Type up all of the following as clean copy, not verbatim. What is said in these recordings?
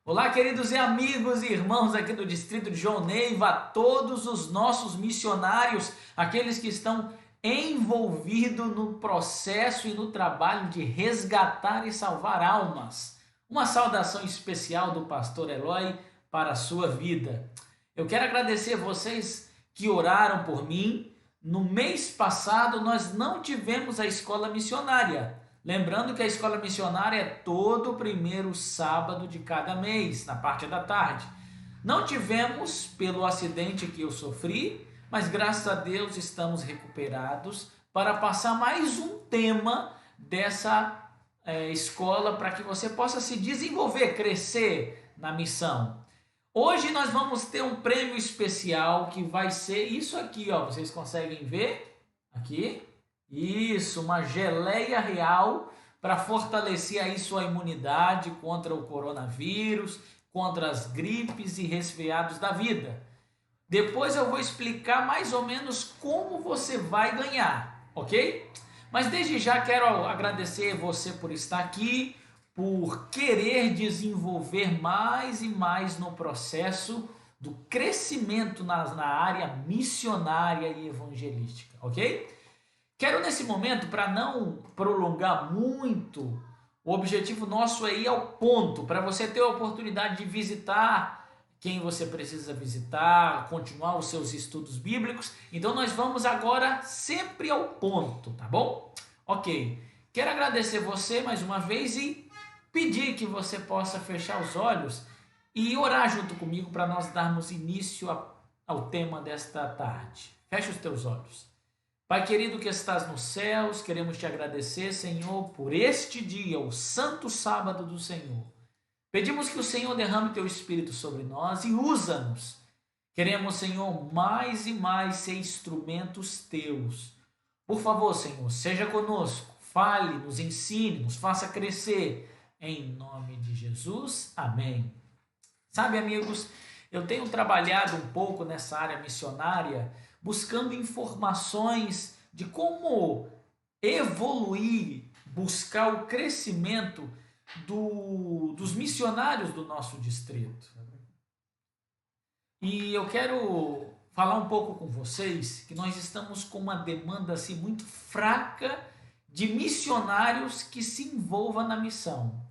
Olá, queridos e amigos e irmãos aqui do Distrito de João Neiva, todos os nossos missionários, aqueles que estão envolvidos no processo e no trabalho de resgatar e salvar almas. Uma saudação especial do pastor Eloy para a sua vida. Eu quero agradecer vocês que oraram por mim. No mês passado nós não tivemos a escola missionária. Lembrando que a escola missionária é todo o primeiro sábado de cada mês, na parte da tarde. Não tivemos pelo acidente que eu sofri, mas graças a Deus estamos recuperados para passar mais um tema dessa escola para que você possa se desenvolver, crescer na missão. Hoje nós vamos ter um prêmio especial que vai ser isso aqui, ó. Vocês conseguem ver? Aqui. Isso, uma geleia real para fortalecer aí sua imunidade contra o coronavírus, contra as gripes e resfriados da vida. Depois eu vou explicar mais ou menos como você vai ganhar, ok? Mas desde já quero agradecer você por estar aqui, por querer desenvolver mais e mais no processo do crescimento na área missionária e evangelística, ok? Quero nesse momento, para não prolongar muito, o objetivo nosso é ir ao ponto, para você ter a oportunidade de visitar quem você precisa visitar, continuar os seus estudos bíblicos. Então nós vamos agora sempre ao ponto, tá bom? Ok, quero agradecer você mais uma vez e pedir que você possa fechar os olhos e orar junto comigo para nós darmos início ao tema desta tarde. Feche os teus olhos. Pai querido que estás nos céus, queremos te agradecer, Senhor, por este dia, o santo sábado do Senhor. Pedimos que o Senhor derrame teu Espírito sobre nós e usa-nos. Queremos, Senhor, mais e mais ser instrumentos teus. Por favor, Senhor, seja conosco, fale, nos ensine, nos faça crescer. Em nome de Jesus, amém. Sabe, amigos, eu tenho trabalhado um pouco nessa área missionária, buscando informações de como evoluir, buscar o crescimento dos missionários do nosso distrito. E eu quero falar um pouco com vocês que nós estamos com uma demanda assim, muito fraca de missionários que se envolvam na missão.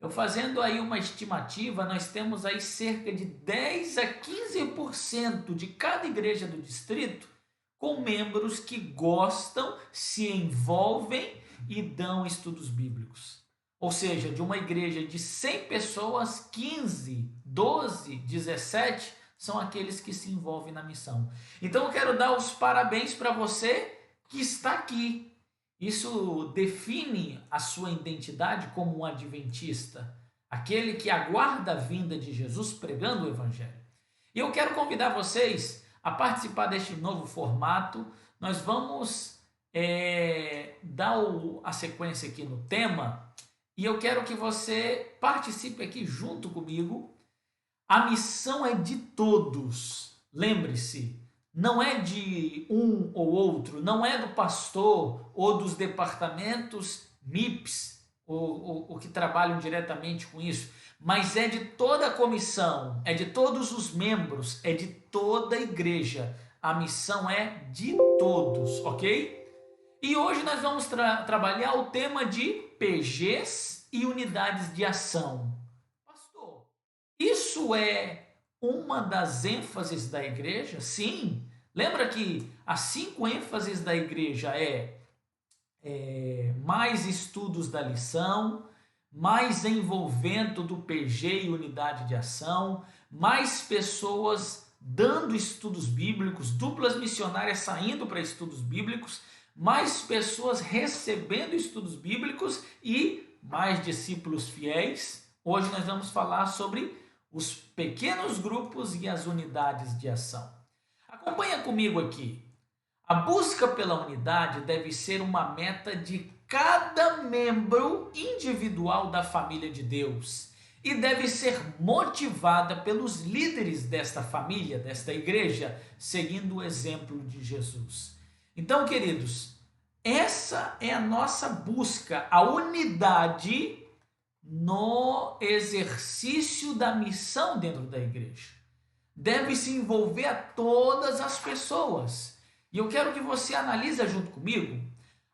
Eu fazendo aí uma estimativa, nós temos aí cerca de 10 a 15% de cada igreja do distrito com membros que gostam, se envolvem e dão estudos bíblicos. Ou seja, de uma igreja de 100 pessoas, 15, 12, 17 são aqueles que se envolvem na missão. Então eu quero dar os parabéns para você que está aqui. Isso define a sua identidade como um adventista, aquele que aguarda a vinda de Jesus pregando o evangelho. E eu quero convidar vocês a participar deste novo formato. Nós vamos dar a sequência aqui no tema e eu quero que você participe aqui junto comigo. A missão é de todos, lembre-se. Não é de um ou outro, não é do pastor ou dos departamentos MIPs, ou que trabalham diretamente com isso, mas é de toda a comissão, é de todos os membros, é de toda a igreja. A missão é de todos, ok? E hoje nós vamos trabalhar o tema de PGs e unidades de ação. Pastor, isso é uma das ênfases da igreja? Sim. Lembra que as 5 ênfases da igreja mais estudos da lição, mais envolvimento do PG e unidade de ação, mais pessoas dando estudos bíblicos, duplas missionárias saindo para estudos bíblicos, mais pessoas recebendo estudos bíblicos e mais discípulos fiéis. Hoje nós vamos falar sobre os pequenos grupos e as unidades de ação. Acompanha comigo aqui. A busca pela unidade deve ser uma meta de cada membro individual da família de Deus e deve ser motivada pelos líderes desta família, desta igreja, seguindo o exemplo de Jesus. Então, queridos, essa é a nossa busca, a unidade no exercício da missão dentro da igreja. Deve se envolver a todas as pessoas. E eu quero que você analise junto comigo.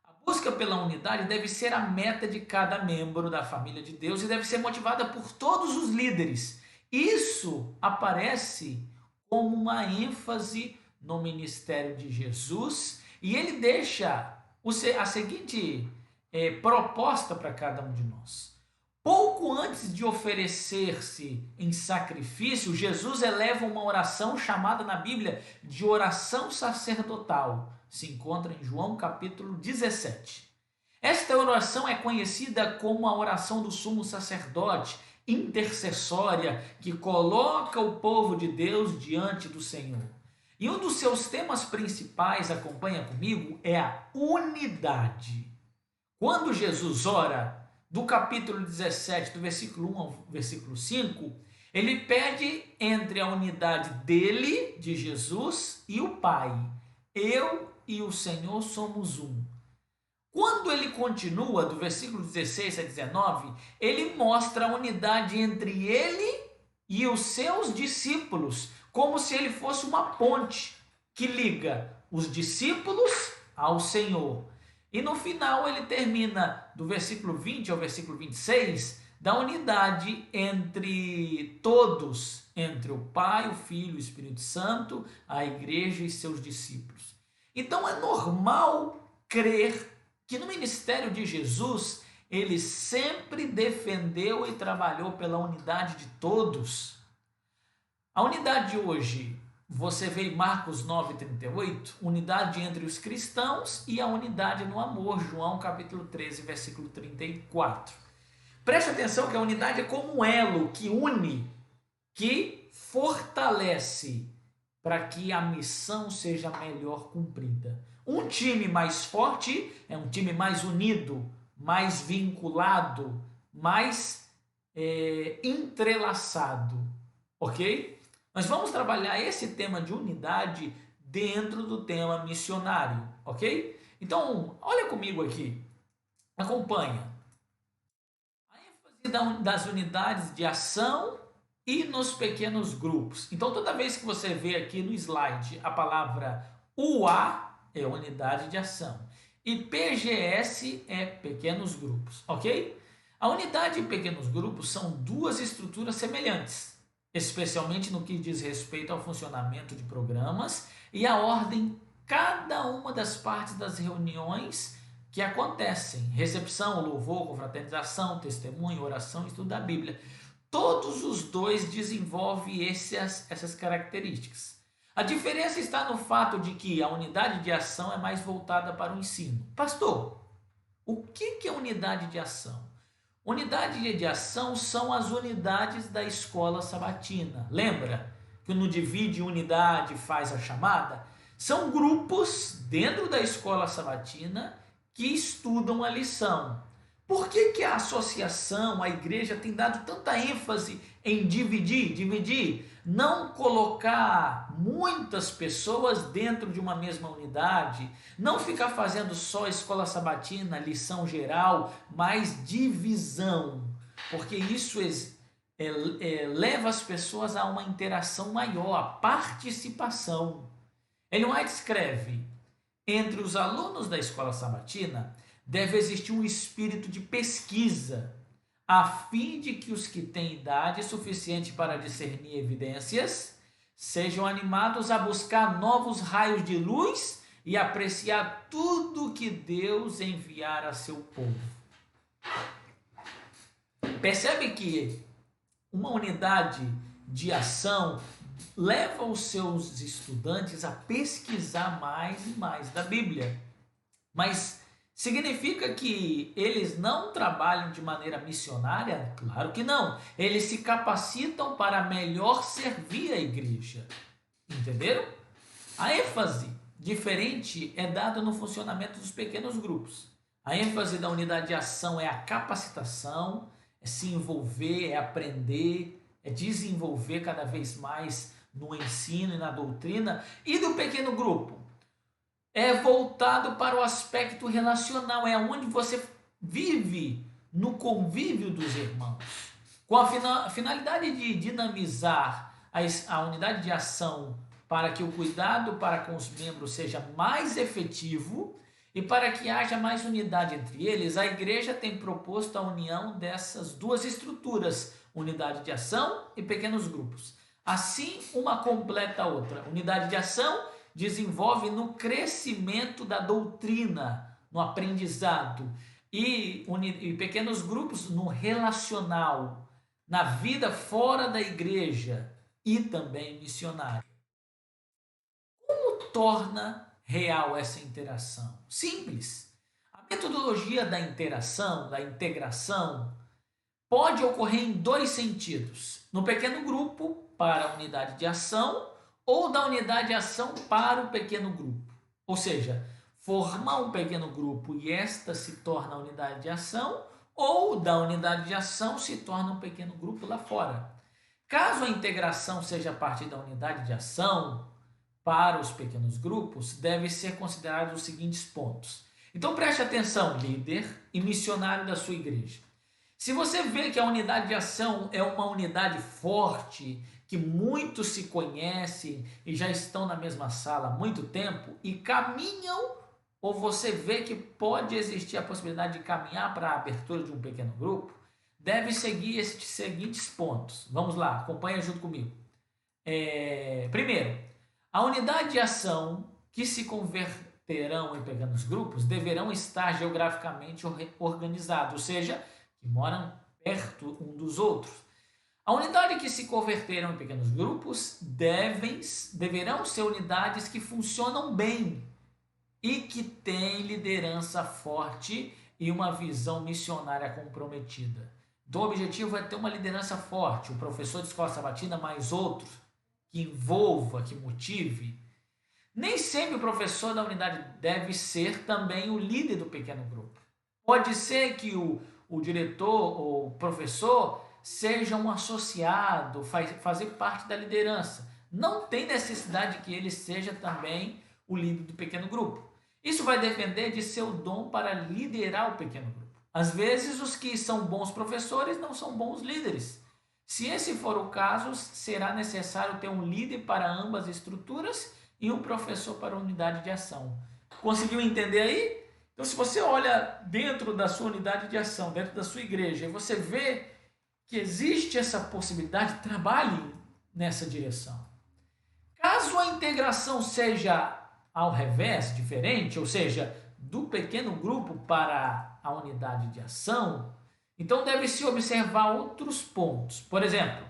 A busca pela unidade deve ser a meta de cada membro da família de Deus e deve ser motivada por todos os líderes. Isso aparece como uma ênfase no ministério de Jesus e ele deixa a seguinte proposta para cada um de nós. Pouco antes de oferecer-se em sacrifício, Jesus eleva uma oração chamada na Bíblia de oração sacerdotal. Se encontra em João capítulo 17. Esta oração é conhecida como a oração do sumo sacerdote, intercessória, que coloca o povo de Deus diante do Senhor. E um dos seus temas principais, acompanha comigo, é a unidade. Quando Jesus ora, do capítulo 17, do versículo 1 ao versículo 5, ele pede entre a unidade dele, de Jesus, e o Pai. Eu e o Senhor somos um. Quando ele continua, do versículo 16 a 19, ele mostra a unidade entre ele e os seus discípulos, como se ele fosse uma ponte que liga os discípulos ao Senhor. E no final ele termina do versículo 20 ao versículo 26, da unidade entre todos, entre o Pai, o Filho e o Espírito Santo, a igreja e seus discípulos. Então é normal crer que no ministério de Jesus, ele sempre defendeu e trabalhou pela unidade de todos. A unidade de hoje, você vê em Marcos 9,38, unidade entre os cristãos e a unidade no amor, João capítulo 13, versículo 34. Preste atenção que a unidade é como um elo que une, que fortalece para que a missão seja melhor cumprida. Um time mais forte é um time mais unido, mais vinculado, mais entrelaçado, ok? Nós vamos trabalhar esse tema de unidade dentro do tema missionário, ok? Então, olha comigo aqui, acompanha. A ênfase das unidades de ação e nos pequenos grupos. Então, toda vez que você vê aqui no slide a palavra UA, é unidade de ação, e PGS é pequenos grupos, ok? A unidade e pequenos grupos são duas estruturas semelhantes, especialmente no que diz respeito ao funcionamento de programas e a ordem cada uma das partes das reuniões que acontecem, recepção, louvor, confraternização, testemunho, oração e estudo da Bíblia. Todos os dois desenvolvem essas características. A diferença está no fato de que a unidade de ação é mais voltada para o ensino. Pastor, o que é unidade de ação? Unidade de ação são as unidades da escola sabatina. Lembra que no divide unidade faz a chamada? São grupos dentro da escola sabatina que estudam a lição. Por que a associação, a igreja tem dado tanta ênfase em dividir? Não colocar muitas pessoas dentro de uma mesma unidade, não ficar fazendo só escola sabatina, lição geral, mas divisão, porque isso leva as pessoas a uma interação maior, a participação. Ellen White escreve, entre os alunos da escola sabatina, deve existir um espírito de pesquisa, a fim de que os que têm idade suficiente para discernir evidências sejam animados a buscar novos raios de luz e apreciar tudo que Deus enviar a seu povo. Percebe que uma unidade de ação leva os seus estudantes a pesquisar mais e mais da Bíblia, mas significa que eles não trabalham de maneira missionária? Claro que não. Eles se capacitam para melhor servir a igreja. Entenderam? A ênfase diferente é dada no funcionamento dos pequenos grupos. A ênfase da unidade de ação é a capacitação, é se envolver, é aprender, é desenvolver cada vez mais no ensino e na doutrina. E do pequeno grupo? É voltado para o aspecto relacional, é onde você vive no convívio dos irmãos, com a finalidade de dinamizar a unidade de ação para que o cuidado para com os membros seja mais efetivo e para que haja mais unidade entre eles. A igreja tem proposto a união dessas duas estruturas, unidade de ação e pequenos grupos. Assim, uma completa a outra. Unidade de ação desenvolve no crescimento da doutrina, no aprendizado, e pequenos grupos no relacional, na vida fora da igreja e também missionária. Como torna real essa interação? Simples. A metodologia da interação, da integração, pode ocorrer em dois sentidos: no pequeno grupo para a unidade de ação ou da unidade de ação para o pequeno grupo. Ou seja, formar um pequeno grupo e esta se torna a unidade de ação, ou da unidade de ação se torna um pequeno grupo lá fora. Caso a integração seja a partir da unidade de ação para os pequenos grupos, deve ser considerados os seguintes pontos. Então preste atenção, líder e missionário da sua igreja. Se você vê que a unidade de ação é uma unidade forte, que muitos se conhecem e já estão na mesma sala há muito tempo e caminham, ou você vê que pode existir a possibilidade de caminhar para a abertura de um pequeno grupo, deve seguir esses seguintes pontos. Vamos lá, acompanha junto comigo. Primeiro, a unidade de ação que se converterão em pequenos grupos deverão estar geograficamente organizados, ou seja, que moram perto um dos outros. A unidade que se converteram em pequenos grupos deverão ser unidades que funcionam bem e que têm liderança forte e uma visão missionária comprometida. Então o objetivo é ter uma liderança forte, o professor de escola sabatina mais outros, que envolva, que motive. Nem sempre o professor da unidade deve ser também o líder do pequeno grupo. Pode ser que o diretor ou professor seja um associado, fazer parte da liderança. Não tem necessidade que ele seja também o líder do pequeno grupo. Isso vai depender de seu dom para liderar o pequeno grupo. Às vezes, os que são bons professores não são bons líderes. Se esse for o caso, será necessário ter um líder para ambas as estruturas e um professor para a unidade de ação. Conseguiu entender aí? Então, se você olha dentro da sua unidade de ação, dentro da sua igreja, e você vê que existe essa possibilidade, trabalhe nessa direção. Caso a integração seja ao revés, diferente, ou seja, do pequeno grupo para a unidade de ação, então deve-se observar outros pontos. Por exemplo,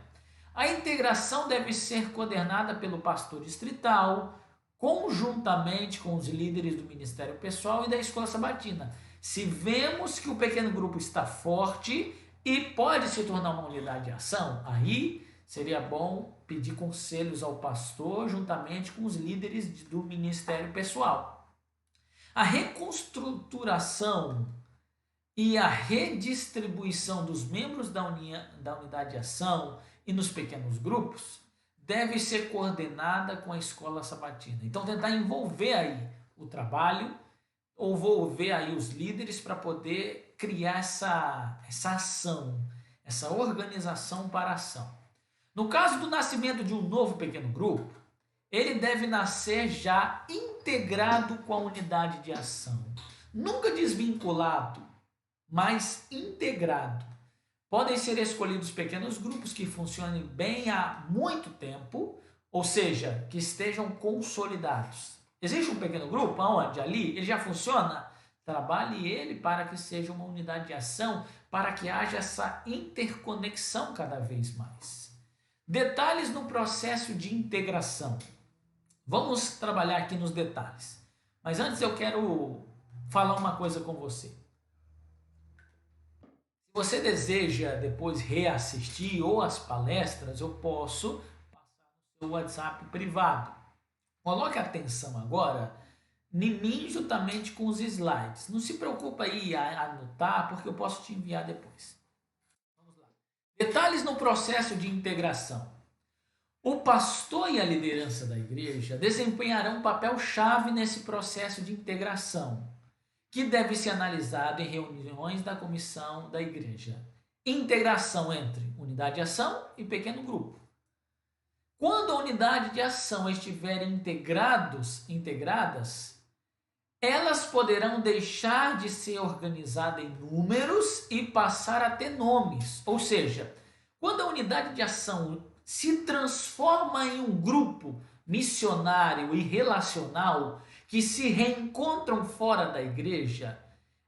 a integração deve ser coordenada pelo pastor distrital, conjuntamente com os líderes do ministério pessoal e da escola sabatina. Se vemos que o pequeno grupo está forte e pode se tornar uma unidade de ação, aí seria bom pedir conselhos ao pastor juntamente com os líderes do ministério pessoal. A reconstruturação e a redistribuição dos membros da unidade de ação e nos pequenos grupos deve ser coordenada com a escola sabatina. Então tentar envolver aí o trabalho, envolver aí os líderes para poder criar essa ação, essa organização para a ação. No caso do nascimento de um novo pequeno grupo, ele deve nascer já integrado com a unidade de ação. Nunca desvinculado, mas integrado. Podem ser escolhidos pequenos grupos que funcionem bem há muito tempo, ou seja, que estejam consolidados. Existe um pequeno grupo onde ali ele já funciona? Trabalhe ele para que seja uma unidade de ação, para que haja essa interconexão cada vez mais. Detalhes no processo de integração. Vamos trabalhar aqui nos detalhes. Mas antes eu quero falar uma coisa com você. Se você deseja depois reassistir ou as palestras, eu posso passar no seu WhatsApp privado. Coloque atenção agora em mim juntamente com os slides. Não se preocupa aí a anotar, porque eu posso te enviar depois. Vamos lá. Detalhes no processo de integração. O pastor e a liderança da igreja desempenharão um papel-chave nesse processo de integração, que deve ser analisado em reuniões da comissão da igreja. Integração entre unidade de ação e pequeno grupo. Quando a unidade de ação estiverem integradas, elas poderão deixar de ser organizadas em números e passar a ter nomes. Ou seja, quando a unidade de ação se transforma em um grupo missionário e relacional que se reencontram fora da igreja,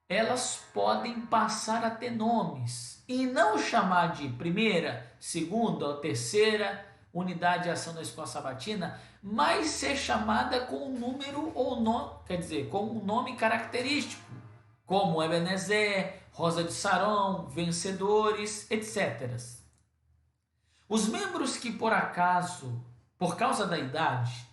elas podem passar a ter nomes e não chamar de primeira, segunda ou terceira unidade de ação da escola sabatina, mas ser chamada com um número ou nome, quer dizer, com um nome característico, como Ebenezer, Rosa de Saron, Vencedores, etc. Os membros que por acaso, por causa da idade,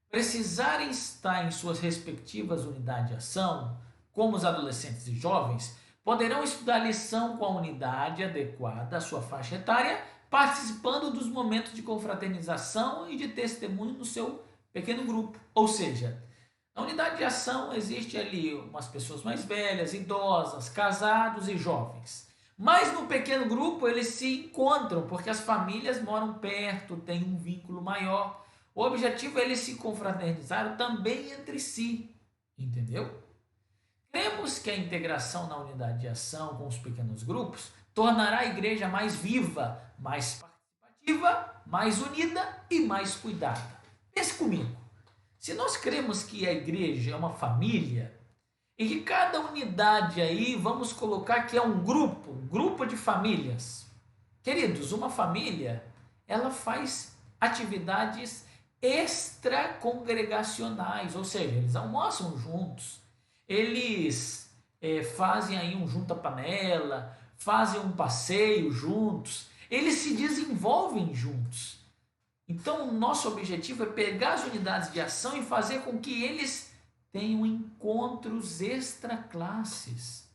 precisarem estar em suas respectivas unidades de ação, como os adolescentes e jovens, poderão estudar a lição com a unidade adequada à sua faixa etária, participando dos momentos de confraternização e de testemunho no seu pequeno grupo. Ou seja, na unidade de ação existe ali umas pessoas mais velhas, idosas, casados e jovens. Mas no pequeno grupo eles se encontram, porque as famílias moram perto, têm um vínculo maior. O objetivo é eles se confraternizarem também entre si, entendeu? Cremos que a integração na unidade de ação com os pequenos grupos tornará a igreja mais viva, mais participativa, mais unida e mais cuidada. Pense comigo, se nós cremos que a igreja é uma família e que cada unidade aí, vamos colocar que é um grupo de famílias. Queridos, uma família, ela faz atividades extracongregacionais, ou seja, eles almoçam juntos, eles fazem aí um junta-panela, fazem um passeio juntos, eles se desenvolvem juntos. Então, o nosso objetivo é pegar as unidades de ação e fazer com que eles tenham encontros extra-classes.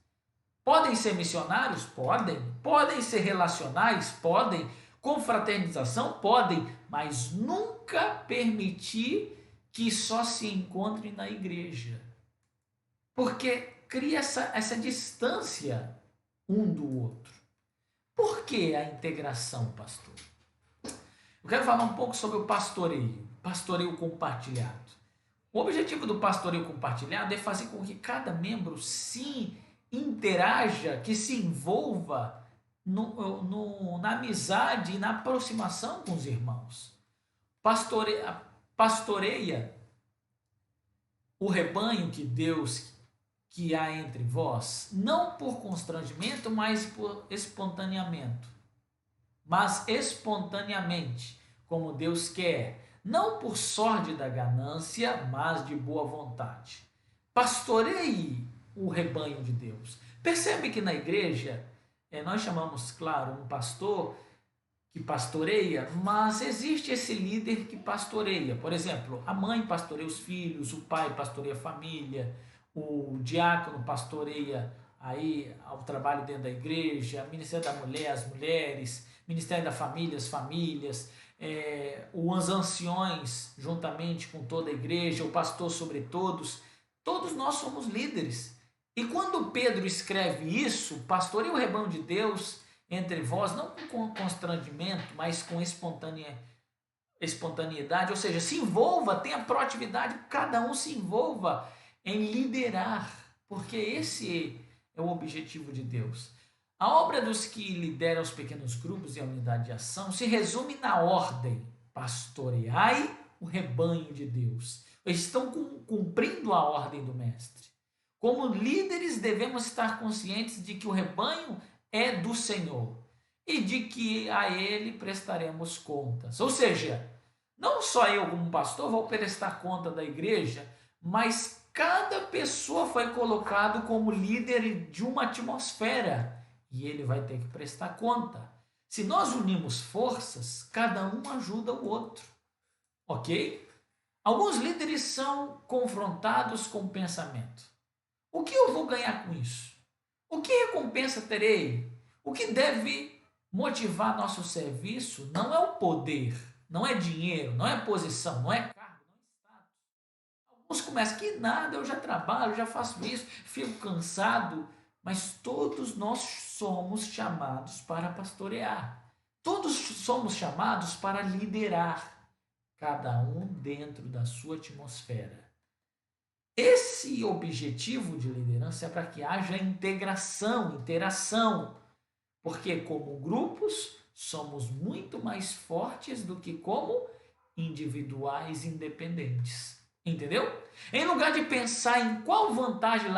Podem ser missionários? Podem. Podem ser relacionais? Podem. Confraternização? Podem. Mas nunca permitir que só se encontrem na igreja. Porque cria essa distância um do outro. Por que a integração, pastor? Eu quero falar um pouco sobre o pastoreio compartilhado. O objetivo do pastoreio compartilhado é fazer com que cada membro se interaja, que se envolva na amizade e na aproximação com os irmãos. Pastoreia o rebanho que há entre vós, não por constrangimento, mas por espontaneamento. Mas espontaneamente, como Deus quer, não por sórdida ganância, mas de boa vontade. Pastoreie o rebanho de Deus. Percebe que na igreja, nós chamamos, claro, um pastor que pastoreia, mas existe esse líder que pastoreia. Por exemplo, a mãe pastoreia os filhos, o pai pastoreia a família, o diácono pastoreia aí ao trabalho dentro da igreja, Ministério da Mulher, as mulheres, Ministério da Família, as famílias, os anciões juntamente com toda a igreja, o pastor sobre todos nós somos líderes. E quando Pedro escreve isso, pastoreie o rebanho de Deus entre vós, não com constrangimento, mas com espontaneidade, ou seja, se envolva, tenha proatividade, cada um se envolva em liderar, porque esse é o objetivo de Deus. A obra dos que lideram os pequenos grupos e a unidade de ação se resume na ordem: pastoreai o rebanho de Deus. Eles estão cumprindo a ordem do mestre. Como líderes, devemos estar conscientes de que o rebanho é do Senhor e de que a ele prestaremos contas. Ou seja, não só eu como pastor vou prestar conta da igreja, mas cada pessoa foi colocado como líder de uma atmosfera e ele vai ter que prestar conta. Se nós unimos forças, cada um ajuda o outro, ok? Alguns líderes são confrontados com o pensamento: o que eu vou ganhar com isso? O que recompensa terei? O que deve motivar nosso serviço não é o poder, não é dinheiro, não é posição, não é cargo, não é status. Uns começam, que nada, eu já trabalho, já faço isso, fico cansado. Mas todos nós somos chamados para pastorear. Todos somos chamados para liderar, cada um dentro da sua atmosfera. Esse objetivo de liderança é para que haja integração, interação, porque como grupos somos muito mais fortes do que como individuais independentes. Entendeu? Em lugar de pensar em qual vantagem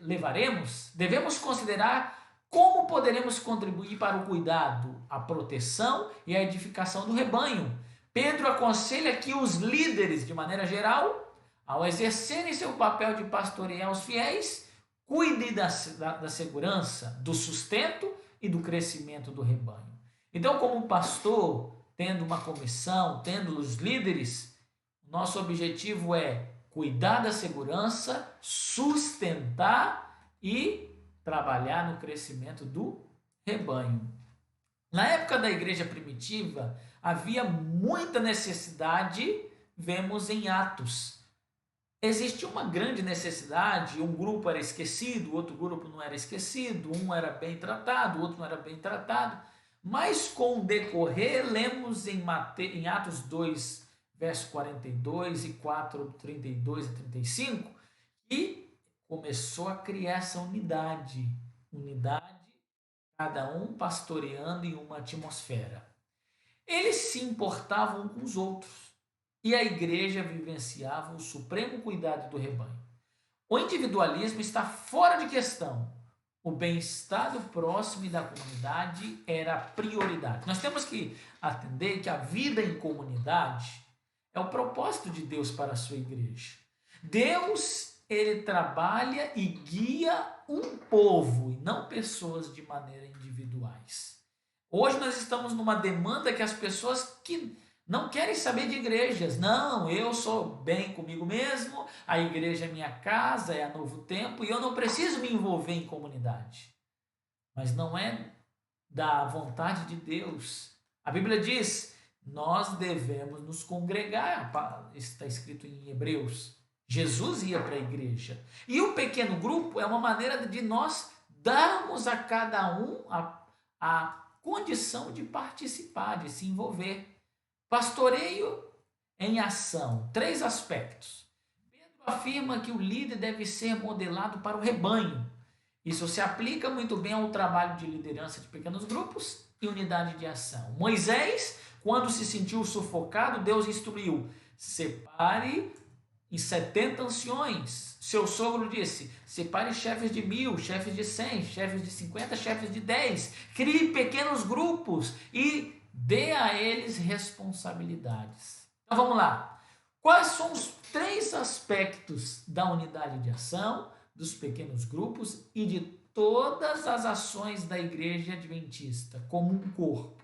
levaremos, devemos considerar como poderemos contribuir para o cuidado, a proteção e a edificação do rebanho. Pedro aconselha que os líderes, de maneira geral, ao exercerem seu papel de pastorear os fiéis, cuidem da segurança, do sustento e do crescimento do rebanho. Então, como pastor, tendo uma comissão, tendo os líderes, nosso objetivo é cuidar da segurança, sustentar e trabalhar no crescimento do rebanho. Na época da igreja primitiva, havia muita necessidade, vemos em Atos. Existia uma grande necessidade, um grupo era esquecido, outro grupo não era esquecido, um era bem tratado, outro não era bem tratado, mas com o decorrer, lemos em Atos 2, verso 42 e 4, 32 a 35, e começou a criar essa unidade, cada um pastoreando em uma atmosfera. Eles se importavam com os outros, e a igreja vivenciava o supremo cuidado do rebanho. O individualismo está fora de questão. O bem-estar do próximo e da comunidade era a prioridade. Nós temos que atender que a vida em comunidade é o propósito de Deus para a sua igreja. Deus, ele trabalha e guia um povo e não pessoas de maneira individuais. Hoje nós estamos numa demanda que as pessoas que não querem saber de igrejas. Não, eu sou bem comigo mesmo, a igreja é minha casa, é a Novo Tempo e eu não preciso me envolver em comunidade. Mas não é da vontade de Deus. A Bíblia diz, nós devemos nos congregar, está escrito em Hebreus. Jesus ia para a igreja. E o pequeno grupo é uma maneira de nós darmos a cada um a condição de participar, de se envolver. Pastoreio em ação, 3 aspectos. Pedro afirma que o líder deve ser modelado para o rebanho. Isso se aplica muito bem ao trabalho de liderança de pequenos grupos e unidade de ação. Moisés, quando se sentiu sufocado, Deus instruiu, separe em 70 anciões. Seu sogro disse, separe chefes de 1000, chefes de 100, chefes de 50, chefes de 10. Crie pequenos grupos e dê a eles responsabilidades. Então vamos lá. Quais são os 3 aspectos da unidade de ação, dos pequenos grupos e de todas as ações da igreja adventista como um corpo?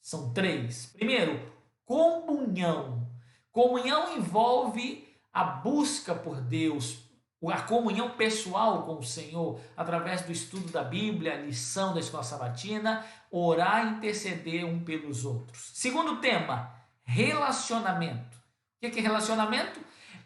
São 3. Primeiro, comunhão. Comunhão envolve a busca por Deus, a comunhão pessoal com o Senhor, através do estudo da Bíblia, a lição da escola sabatina, orar e interceder um pelos outros. Segundo tema, relacionamento. O que é relacionamento?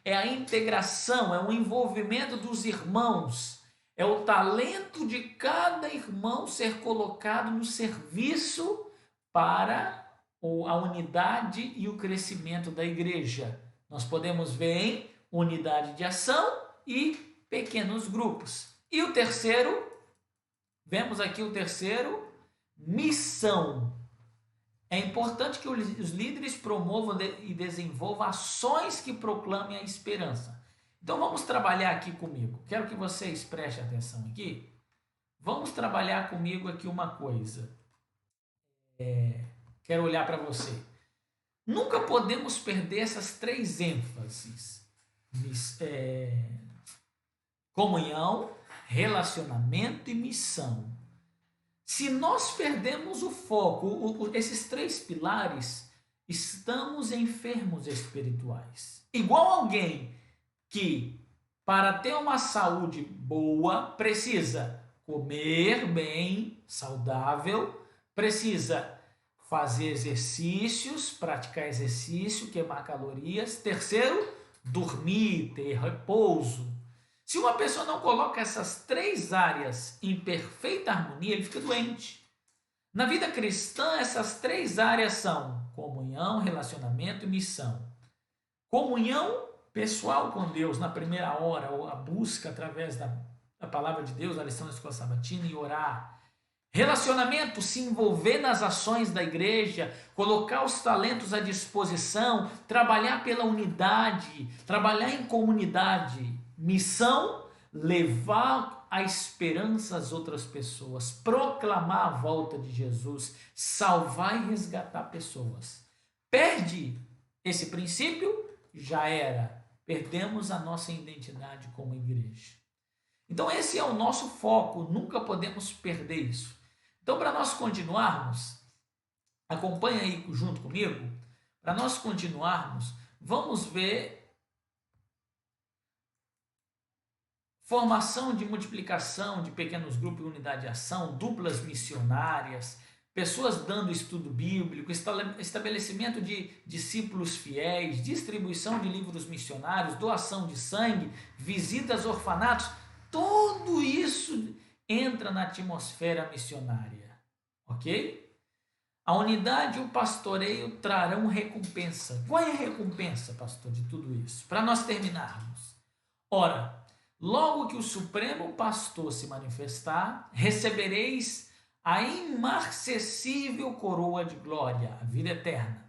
É a integração, é o envolvimento dos irmãos, é o talento de cada irmão ser colocado no serviço para a unidade e o crescimento da igreja. Nós podemos ver em unidade de ação e pequenos grupos. E o terceiro, vemos aqui o terceiro, missão. É importante que os líderes promovam e desenvolvam ações que proclamem a esperança. Então vamos trabalhar aqui comigo. Quero que vocês prestem atenção aqui. Vamos trabalhar comigo aqui uma coisa. Quero olhar para você. Nunca podemos perder essas 3 ênfases. Comunhão, relacionamento e missão. Se nós perdemos o foco, esses 3 pilares, estamos enfermos espirituais. Igual alguém que, para ter uma saúde boa, precisa comer bem, saudável, precisa fazer exercícios, praticar exercício, queimar calorias. Terceiro, dormir, ter repouso. Se uma pessoa não coloca essas três áreas em perfeita harmonia, ele fica doente. Na vida cristã, essas três áreas são comunhão, relacionamento e missão. Comunhão pessoal com Deus na primeira hora, ou a busca através da palavra de Deus, a lição da escola sabatina e orar. Relacionamento, se envolver nas ações da igreja, colocar os talentos à disposição, trabalhar pela unidade, trabalhar em comunidade. Missão, levar a esperança às outras pessoas, proclamar a volta de Jesus, salvar e resgatar pessoas. Perde esse princípio, já era. Perdemos a nossa identidade como igreja. Então esse é o nosso foco, nunca podemos perder isso. Então, para nós continuarmos, acompanha aí junto comigo, para nós continuarmos, vamos ver formação de multiplicação de pequenos grupos e unidade de ação, duplas missionárias, pessoas dando estudo bíblico, estabelecimento de discípulos fiéis, distribuição de livros missionários, doação de sangue, visitas a orfanatos, tudo isso entra na atmosfera missionária, ok? A unidade e o pastoreio trarão recompensa. Qual é a recompensa, pastor, de tudo isso? Para nós terminarmos. Ora, logo que o Supremo Pastor se manifestar, recebereis a imarcessível coroa de glória, a vida eterna.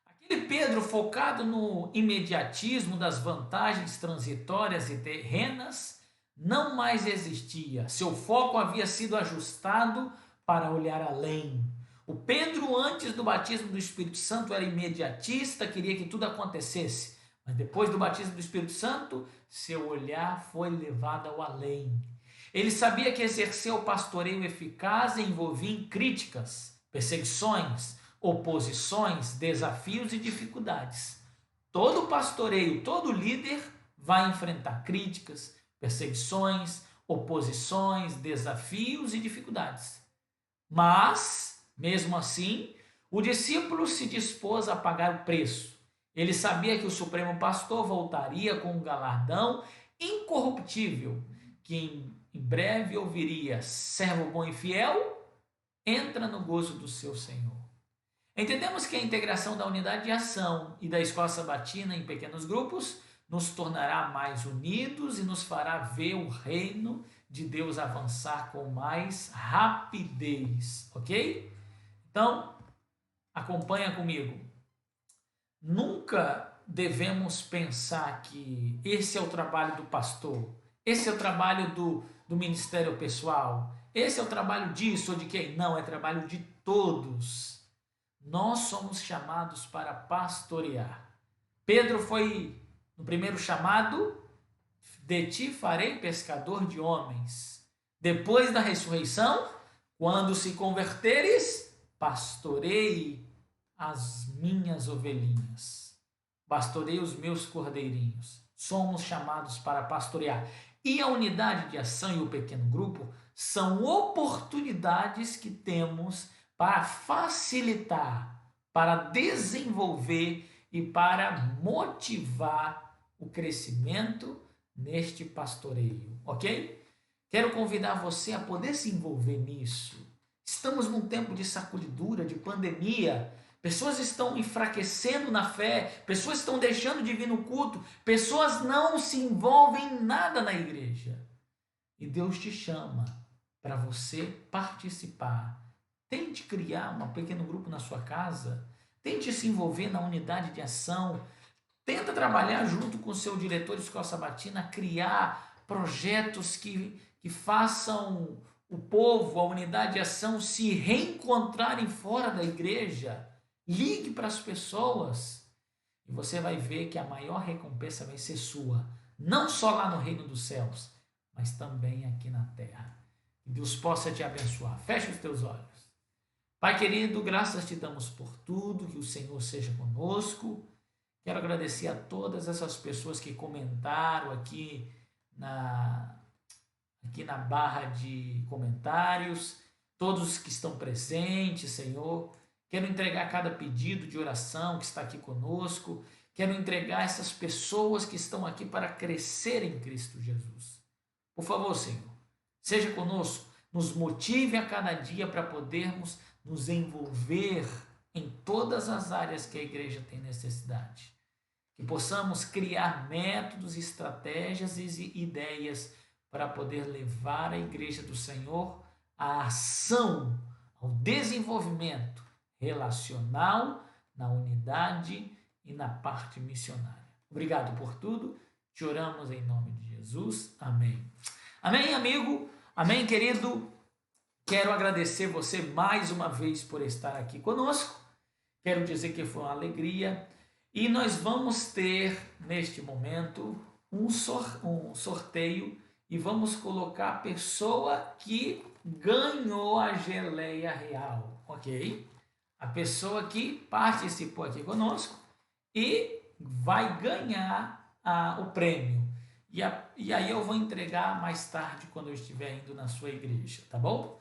Aquele Pedro focado no imediatismo das vantagens transitórias e terrenas não mais existia. Seu foco havia sido ajustado para olhar além. O Pedro, antes do batismo do Espírito Santo, era imediatista, queria que tudo acontecesse. Mas depois do batismo do Espírito Santo, seu olhar foi levado ao além. Ele sabia que exercer o pastoreio eficaz envolvia em críticas, perseguições, oposições, desafios e dificuldades. Todo pastoreio, todo líder vai enfrentar críticas, perseguições, oposições, desafios e dificuldades. Mas, mesmo assim, o discípulo se dispôs a pagar o preço. Ele sabia que o Supremo Pastor voltaria com um galardão incorruptível, que em breve ouviria: servo bom e fiel, entra no gozo do seu Senhor. Entendemos que a integração da unidade de ação e da escola sabatina em pequenos grupos nos tornará mais unidos e nos fará ver o reino de Deus avançar com mais rapidez, ok? Então, acompanha comigo. Nunca devemos pensar que esse é o trabalho do pastor, esse é o trabalho do ministério pessoal, esse é o trabalho disso ou de quem? Não, é trabalho de todos. Nós somos chamados para pastorear. Pedro foi no primeiro chamado: de ti farei pescador de homens. Depois da ressurreição, quando se converteres, pastorei as minhas ovelhinhas, pastorei os meus cordeirinhos. Somos chamados para pastorear. E a unidade de ação e o pequeno grupo são oportunidades que temos para facilitar, para desenvolver e para motivar o crescimento neste pastoreio, ok? Quero convidar você a poder se envolver nisso. Estamos num tempo de sacudidura, de pandemia. Pessoas estão enfraquecendo na fé, pessoas estão deixando de vir no culto, pessoas não se envolvem em nada na igreja. E Deus te chama para você participar. Tente criar um pequeno grupo na sua casa. Tente se envolver na unidade de ação. Tenta trabalhar junto com o seu diretor de escola sabatina, criar projetos que façam o povo, a unidade de ação, se reencontrarem fora da igreja. Ligue para as pessoas e você vai ver que a maior recompensa vai ser sua. Não só lá no reino dos céus, mas também aqui na terra. Que Deus possa te abençoar. Feche os teus olhos. Pai querido, graças te damos por tudo, que o Senhor seja conosco. Quero agradecer a todas essas pessoas que comentaram aqui na barra de comentários, todos que estão presentes, Senhor. Quero entregar cada pedido de oração que está aqui conosco. Quero entregar essas pessoas que estão aqui para crescer em Cristo Jesus. Por favor, Senhor, seja conosco, nos motive a cada dia para podermos nos envolver em todas as áreas que a igreja tem necessidade. Que possamos criar métodos, estratégias e ideias para poder levar a igreja do Senhor à ação, ao desenvolvimento relacional, na unidade e na parte missionária. Obrigado por tudo. Te oramos em nome de Jesus. Amém. Amém, amigo. Amém, querido. Quero agradecer você mais uma vez por estar aqui conosco. Quero dizer que foi uma alegria. E nós vamos ter, neste momento, um sorteio e vamos colocar a pessoa que ganhou a geleia real, ok? A pessoa que participou aqui conosco e vai ganhar o prêmio. E aí eu vou entregar mais tarde quando eu estiver indo na sua igreja, tá bom?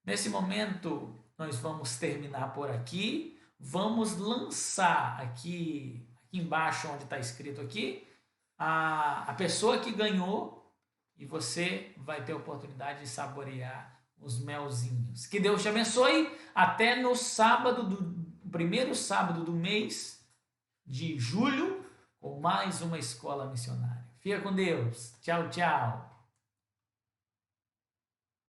Nesse momento nós vamos terminar por aqui. Vamos lançar aqui embaixo onde está escrito aqui a pessoa que ganhou e você vai ter a oportunidade de saborear os melzinhos. Que Deus te abençoe. Até no primeiro sábado do mês de julho, com mais uma escola missionária. Fica com Deus. Tchau, tchau.